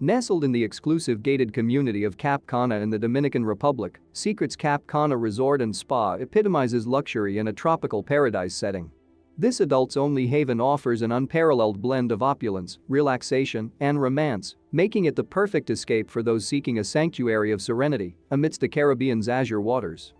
Nestled in the exclusive gated community of Cap Cana in the Dominican Republic, Secret's Cap Cana Resort and Spa epitomizes luxury in a tropical paradise setting. This adults-only haven offers an unparalleled blend of opulence, relaxation, and romance, making it the perfect escape for those seeking a sanctuary of serenity amidst the Caribbean's azure waters.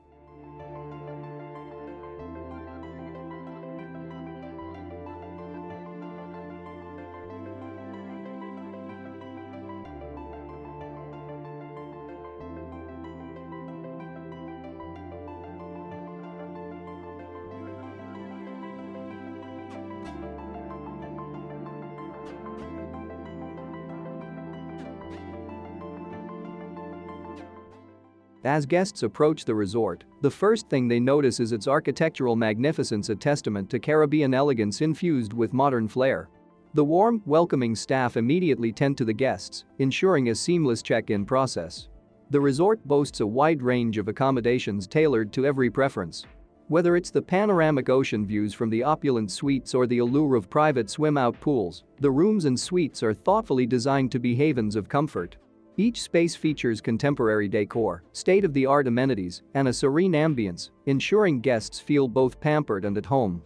As guests approach the resort, the first thing they notice is its architectural magnificence, a testament to Caribbean elegance infused with modern flair. The warm, welcoming staff immediately tend to the guests, ensuring a seamless check-in process. The resort boasts a wide range of accommodations tailored to every preference. Whether it's the panoramic ocean views from the opulent suites or the allure of private swim-out pools, the rooms and suites are thoughtfully designed to be havens of comfort. Each space features contemporary decor, state-of-the-art amenities, and a serene ambience, ensuring guests feel both pampered and at home.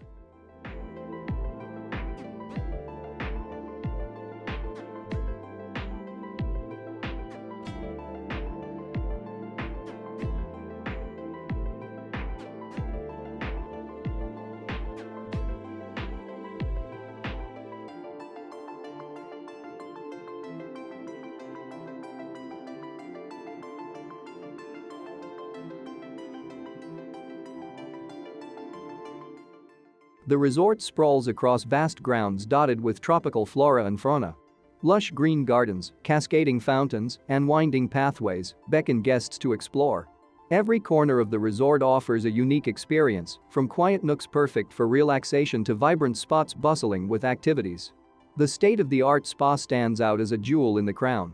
The resort sprawls across vast grounds dotted with tropical flora and fauna. Lush green gardens, cascading fountains, and winding pathways beckon guests to explore. Every corner of the resort offers a unique experience, from quiet nooks perfect for relaxation to vibrant spots bustling with activities. The state-of-the-art spa stands out as a jewel in the crown.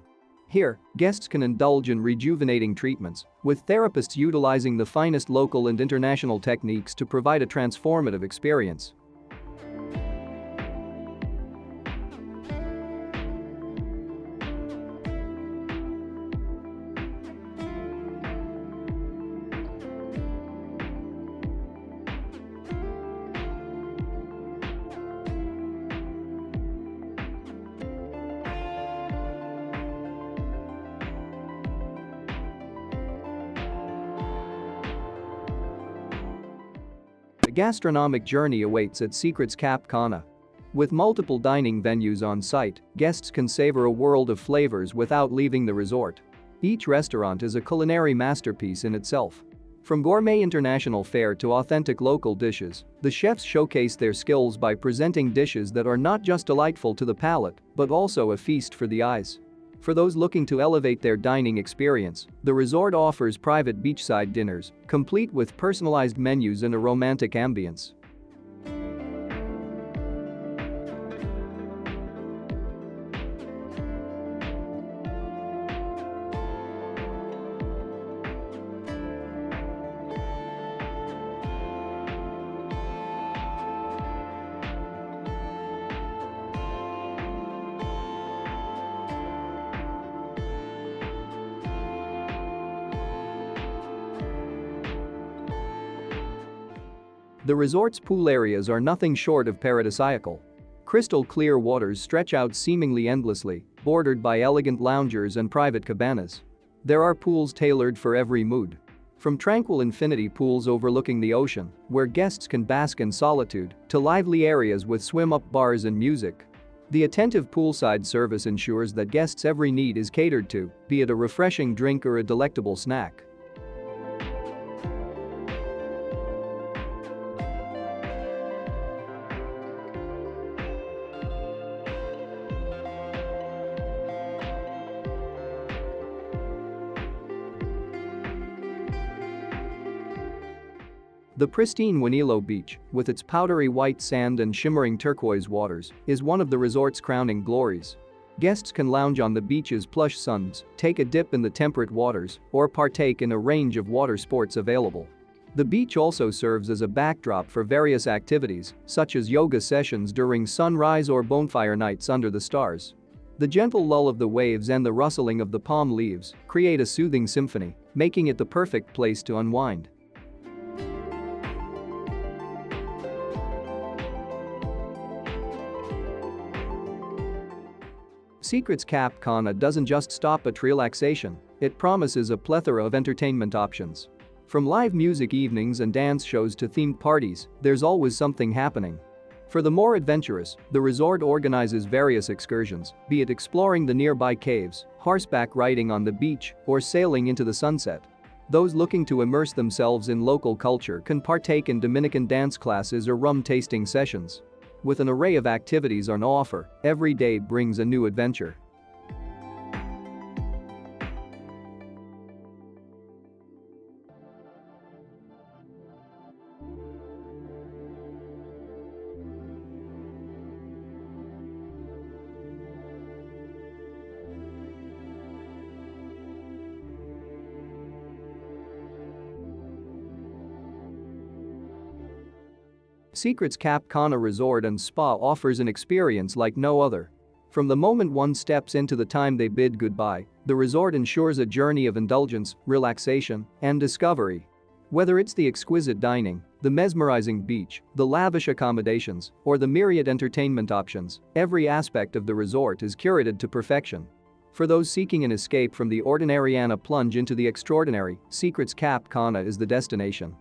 Here, guests can indulge in rejuvenating treatments, with therapists utilizing the finest local and international techniques to provide a transformative experience. The gastronomic journey awaits at Secret's Cap Cana. With multiple dining venues on site, guests can savor a world of flavors without leaving the resort. Each restaurant is a culinary masterpiece in itself. From gourmet international fare to authentic local dishes, the chefs showcase their skills by presenting dishes that are not just delightful to the palate, but also a feast for the eyes. For those looking to elevate their dining experience, the resort offers private beachside dinners, complete with personalized menus and a romantic ambience. The resort's pool areas are nothing short of paradisiacal. Crystal clear waters stretch out seemingly endlessly, bordered by elegant loungers and private cabanas. There are pools tailored for every mood. From tranquil infinity pools overlooking the ocean, where guests can bask in solitude, to lively areas with swim-up bars and music. The attentive poolside service ensures that guests' every need is catered to, be it a refreshing drink or a delectable snack. The pristine Juanillo Beach, with its powdery white sand and shimmering turquoise waters, is one of the resort's crowning glories. Guests can lounge on the beach's plush sands, take a dip in the temperate waters, or partake in a range of water sports available. The beach also serves as a backdrop for various activities, such as yoga sessions during sunrise or bonfire nights under the stars. The gentle lull of the waves and the rustling of the palm leaves create a soothing symphony, making it the perfect place to unwind. Secrets Cap Cana doesn't just stop at relaxation, it promises a plethora of entertainment options. From live music evenings and dance shows to themed parties, there's always something happening. For the more adventurous, the resort organizes various excursions, be it exploring the nearby caves, horseback riding on the beach, or sailing into the sunset. Those looking to immerse themselves in local culture can partake in Dominican dance classes or rum tasting sessions. With an array of activities on offer, every day brings a new adventure. Secrets Cap Cana Resort and Spa offers an experience like no other. From the moment one steps into the time they bid goodbye, the resort ensures a journey of indulgence, relaxation, and discovery. Whether it's the exquisite dining, the mesmerizing beach, the lavish accommodations, or the myriad entertainment options, every aspect of the resort is curated to perfection. For those seeking an escape from the ordinary and a plunge into the extraordinary, Secrets Cap Cana is the destination.